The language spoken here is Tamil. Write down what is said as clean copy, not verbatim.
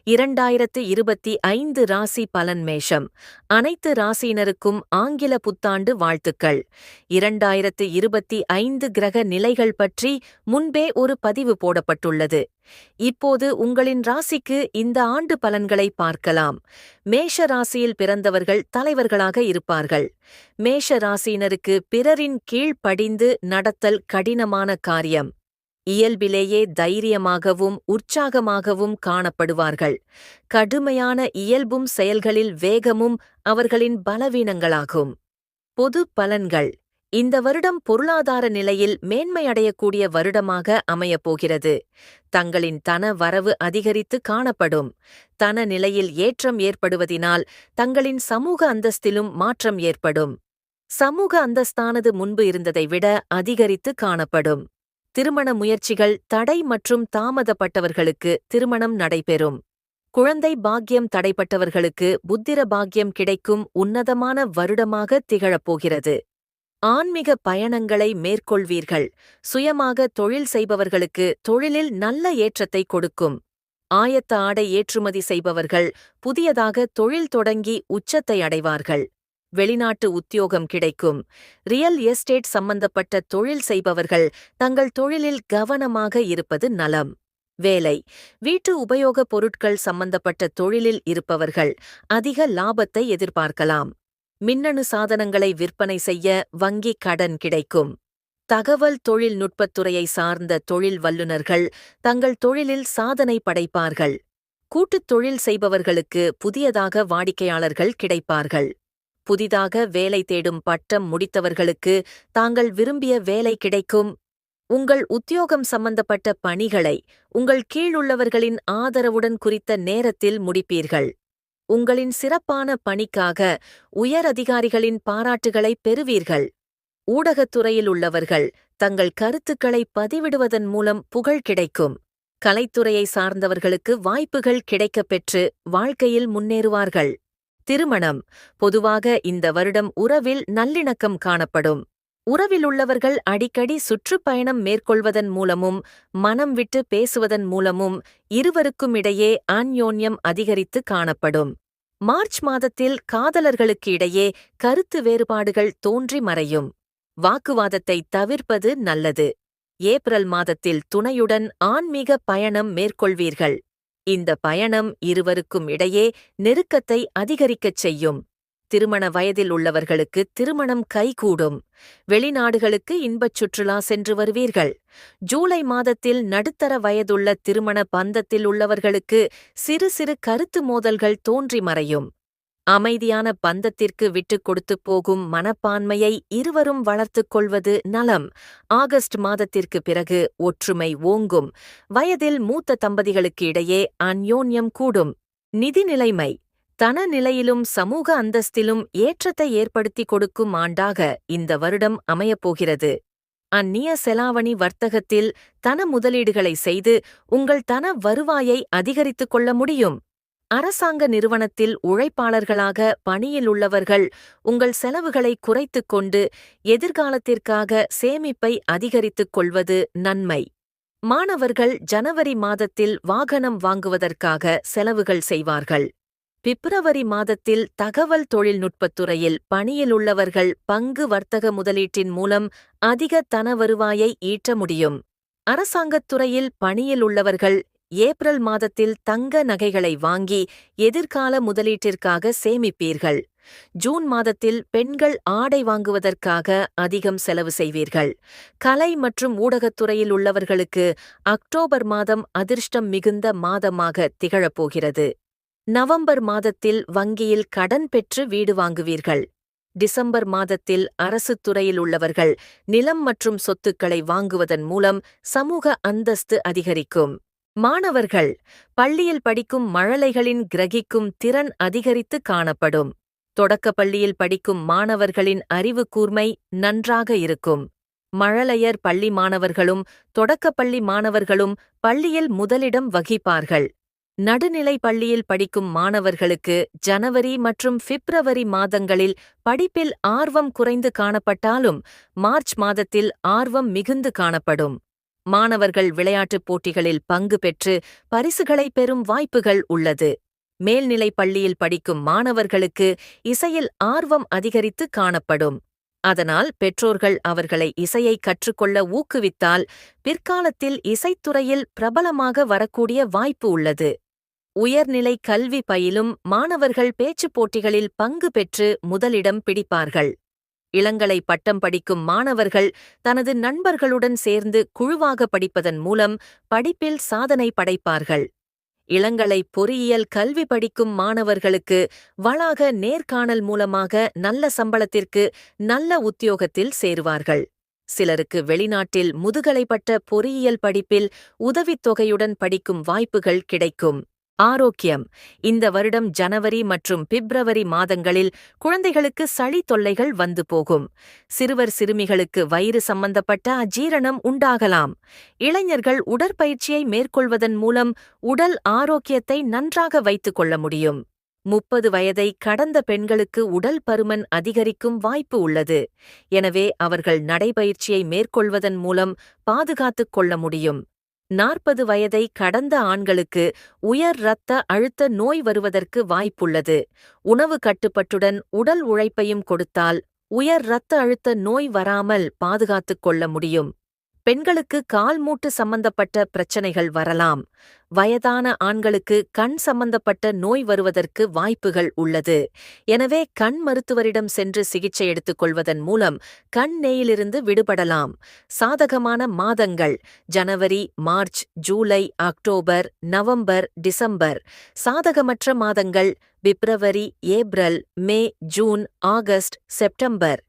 2025 ராசி பலன் மேஷம். அனைத்து ராசியினருக்கும் ஆங்கில புத்தாண்டு வாழ்த்துக்கள். 2025 கிரக நிலைகள் பற்றி முன்பே ஒரு பதிவு போடப்பட்டுள்ளது. இப்போது உங்களின் ராசிக்கு இந்த ஆண்டு பலன்களை பார்க்கலாம். மேஷ ராசியில் பிறந்தவர்கள் தலைவர்களாக இருப்பார்கள். மேஷ ராசியினருக்கு பிறரின் கீழ் படிந்து நடத்தல் கடினமான காரியம். இயல்பிலேயே தைரியமாகவும் உற்சாகமாகவும் காணப்படுவார்கள். கடுமையான இயல்பும் செயல்களில் வேகமும் அவர்களின் பலவீனங்களாகும். பொது பலன்கள். இந்த வருடம் பொருளாதார நிலையில் மேன்மையடையக்கூடிய வருடமாக அமையப்போகிறது. தங்களின் தன வரவு அதிகரித்து காணப்படும். தன நிலையில் ஏற்றம் ஏற்படுவதினால் தங்களின் சமூக அந்தஸ்திலும் மாற்றம் ஏற்படும். சமூக அந்தஸ்தானது முன்பு இருந்ததை விட அதிகரித்து காணப்படும். திருமண முயற்சிகள் தடை மற்றும் தாமதப்பட்டவர்களுக்கு திருமணம் நடைபெறும். குழந்தை பாக்கியம் தடைப்பட்டவர்களுக்கு புத்திர பாக்கியம் கிடைக்கும் உன்னதமான வருடமாக திகழப்போகிறது. ஆன்மீக பயணங்களை மேற்கொள்வீர்கள். சுயமாக தொழில் செய்பவர்களுக்கு தொழிலில் நல்ல ஏற்றத்தை கொடுக்கும். ஆயத்த ஆடை ஏற்றுமதி செய்பவர்கள் புதியதாக தொழில் தொடங்கி உச்சத்தை அடைவார்கள். வெளிநாட்டு உத்தியோகம் கிடைக்கும். ரியல் எஸ்டேட் சம்பந்தப்பட்ட தொழில் செய்பவர்கள் தங்கள் தொழிலில் கவனமாக இருப்பது நலம். வேலை. வீட்டு உபயோகப் பொருட்கள் சம்பந்தப்பட்ட தொழிலில் இருப்பவர்கள் அதிக லாபத்தை எதிர்பார்க்கலாம். மின்னணு சாதனங்களை விற்பனை செய்ய வங்கி கடன் கிடைக்கும். தகவல் தொழில்நுட்பத்துறையை சார்ந்த தொழில் வல்லுநர்கள் தங்கள் தொழிலில் சாதனை படைப்பார்கள். கூட்டுத் தொழில் செய்பவர்களுக்கு புதியதாக வாடிக்கையாளர்கள் கிடைப்பார்கள். புதிதாக வேலை தேடும் பட்டம் முடித்தவர்களுக்கு தாங்கள் விரும்பிய வேலை கிடைக்கும். உங்கள் உத்தியோகம் சம்பந்தப்பட்ட பணிகளை உங்கள் கீழுள்ளவர்களின் ஆதரவுடன் குறித்த நேரத்தில் முடிப்பீர்கள். உங்களின் சிறப்பான பணிக்காக உயர் அதிகாரிகளின் பாராட்டுகளை பெறுவீர்கள். ஊடகத்துறையில் உள்ளவர்கள் தங்கள் கருத்துக்களை பதிவிடுவதன் மூலம் புகழ் கிடைக்கும். கலைத்துறையை சார்ந்தவர்களுக்கு வாய்ப்புகள் கிடைக்கப்பெற்று வாழ்க்கையில் முன்னேறுவார்கள். திருமணம். பொதுவாக இந்த வருடம் உறவில் நல்லிணக்கம் காணப்படும். உறவிலுள்ளவர்கள் அடிக்கடி சுற்றுப்பயணம் மேற்கொள்வதன் மூலமும் மனம் விட்டு பேசுவதன் மூலமும் இருவருக்குமிடையே அந்யோன்யம் அதிகரித்து காணப்படும். மார்ச் மாதத்தில் காதலர்களுக்கு இடையே கருத்து வேறுபாடுகள் தோன்றி மறையும். வாக்குவாதத்தை தவிர்ப்பது நல்லது. ஏப்ரல் மாதத்தில் துணையுடன் ஆன்மீக பயணம் மேற்கொள்வீர்கள். இந்த பயணம் இருவருக்கும் இடையே நெருக்கத்தை அதிகரிக்கச் செய்யும். திருமண வயதில் உள்ளவர்களுக்கு திருமணம் கைகூடும். வெளிநாடுகளுக்கு இன்பச் சுற்றுலா சென்று வருவீர்கள். ஜூலை மாதத்தில் நடுத்தர வயதுள்ள திருமண பந்தத்தில் உள்ளவர்களுக்கு சிறு சிறு கருத்து மோதல்கள் தோன்றி மறையும். அமைதியான பந்தத்திற்கு விட்டுக் கொடுத்துப் போகும் மனப்பான்மையை இருவரும் வளர்த்துக் கொள்வது நலம். ஆகஸ்ட் மாதத்திற்கு பிறகு ஒற்றுமை ஓங்கும். வயதில் மூத்த தம்பதிகளுக்கு இடையே அந்யோன்யம் கூடும். நிதி நிலைமை. தன நிலையிலும் சமூக அந்தஸ்திலும் ஏற்றத்தை ஏற்படுத்திக் கொடுக்கும் ஆண்டாக இந்த வருடம் அமையப்போகிறது. அந்நிய செலாவணி வர்த்தகத்தில் தன முதலீடுகளை செய்து உங்கள் தன வருவாயை அதிகரித்துக் கொள்ள முடியும். அரசாங்க நிறுவனத்தில் உழைப்பாளர்களாக பணியில் உள்ளவர்கள் உங்கள் செலவுகளை குறைத்துக் கொண்டு எதிர்காலத்திற்காக சேமிப்பை அதிகரித்துக் கொள்வது நன்மை. மாணவர்கள் ஜனவரி மாதத்தில் வாகனம் வாங்குவதற்காக செலவுகள் செய்வார்கள். பிப்ரவரி மாதத்தில் தகவல் தொழில்நுட்பத்துறையில் பணியில் உள்ளவர்கள் பங்கு வர்த்தக முதலீட்டின் மூலம் அதிக தன வருவாயை ஈட்ட முடியும். அரசாங்கத் துறையில் பணியில் உள்ளவர்கள் ஏப்ரல் மாதத்தில் தங்க நகைகளை வாங்கி எதிர்கால முதலீட்டிற்காக சேமிப்பீர்கள். ஜூன் மாதத்தில் பெண்கள் ஆடை வாங்குவதற்காக அதிகம் செலவு செய்வீர்கள். கலை மற்றும் ஊடகத்துறையில் உள்ளவர்களுக்கு அக்டோபர் மாதம் அதிர்ஷ்டம் மிகுந்த மாதமாக திகழப்போகிறது. நவம்பர் மாதத்தில் வங்கியில் கடன் பெற்று வீடு வாங்குவீர்கள். டிசம்பர் மாதத்தில் அரசுத் துறையில் உள்ளவர்கள் நிலம் மற்றும் சொத்துக்களை வாங்குவதன் மூலம் சமூக அந்தஸ்து அதிகரிக்கும். மாணவர்கள் பள்ளியில் படிக்கும் மழலைகளின் கிரகிக்கும் திறன் அதிகரித்து காணப்படும். தொடக்கப் பள்ளியில் படிக்கும் மாணவர்களின் அறிவு கூர்மை நன்றாக இருக்கும். மழலையர் பள்ளி மாணவர்களும் தொடக்கப்பள்ளி மாணவர்களும் பள்ளியில் முதலிடம் வகிப்பார்கள். நடுநிலை பள்ளியில் படிக்கும் மாணவர்களுக்கு ஜனவரி மற்றும் பிப்ரவரி மாதங்களில் படிப்பில் ஆர்வம் குறைந்து காணப்பட்டாலும் மார்ச் மாதத்தில் ஆர்வம் மிகுந்து காணப்படும். மாணவர்கள் விளையாட்டுப் போட்டிகளில் பங்கு பெற்று பரிசுகளை பெறும் வாய்ப்புகள் உள்ளது. மேல்நிலைப் பள்ளியில் படிக்கும் மாணவர்களுக்கு இசையில் ஆர்வம் அதிகரித்து காணப்படும். அதனால் பெற்றோர்கள் அவர்களை இசையை கற்றுக்கொள்ள ஊக்குவித்தால் பிற்காலத்தில் இசைத்துறையில் பிரபலமாக வரக்கூடிய வாய்ப்பு உள்ளது. உயர்நிலை கல்வி பயிலும் மாணவர்கள் பேச்சுப் போட்டிகளில் பங்கு பெற்று முதலிடம் பிடிப்பார்கள். இளங்கலை பட்டம் படிக்கும் மாணவர்கள் தனது நண்பர்களுடன் சேர்ந்து குழுவாக படிப்பதன் மூலம் படிப்பில் சாதனை படைப்பார்கள். இளங்கலை பொறியியல் கல்வி படிக்கும் மாணவர்களுக்கு வளாக நேர்காணல் மூலமாக நல்ல சம்பளத்திற்கு நல்ல உத்தியோகத்தில் சேருவார்கள். சிலருக்கு வெளிநாட்டில் முதுகலை பட்ட பொறியியல் படிப்பில் உதவித்தொகையுடன் படிக்கும் வாய்ப்புகள் கிடைக்கும். ஆரோக்கியம். இந்த வருடம் ஜனவரி மற்றும் பிப்ரவரி மாதங்களில் குழந்தைகளுக்கு சளி தொல்லைகள் வந்து போகும். சிறுவர் சிறுமிகளுக்கு வயிறு சம்பந்தப்பட்ட அஜீரணம் உண்டாகலாம். இளைஞர்கள் உடற்பயிற்சியை மேற்கொள்வதன் மூலம் உடல் ஆரோக்கியத்தை நன்றாக வைத்துக் கொள்ள முடியும். 30 வயதை கடந்த பெண்களுக்கு உடல் பருமன் அதிகரிக்கும் வாய்ப்பு உள்ளது. எனவே அவர்கள் நடைபயிற்சியை மேற்கொள்வதன் மூலம் பாதுகாத்துக் கொள்ள முடியும். 40 வயதை கடந்த ஆண்களுக்கு உயர் இரத்த அழுத்த நோய் வருவதற்கு வாய்ப்புள்ளது. உணவு கட்டுப்பாட்டுடன் உடல் உழைப்பையும் கொடுத்தால் உயர் இரத்த அழுத்த நோய் வராமல் பாதுகாத்துக் கொள்ள முடியும். பெண்களுக்கு கால் மூட்டு சம்பந்தப்பட்ட பிரச்சனைகள் வரலாம். வயதான ஆண்களுக்கு கண் சம்பந்தப்பட்ட நோய் வருவதற்கு வாய்ப்புகள் உள்ளது. எனவே கண் மருத்துவரிடம் சென்று சிகிச்சை எடுத்துக் கொள்வதன் மூலம் கண் நோயிலிருந்து விடுபடலாம். சாதகமான மாதங்கள் ஜனவரி, மார்ச், ஜூலை, அக்டோபர், நவம்பர், டிசம்பர். சாதகமற்ற மாதங்கள் பிப்ரவரி, April, May, June, August, September.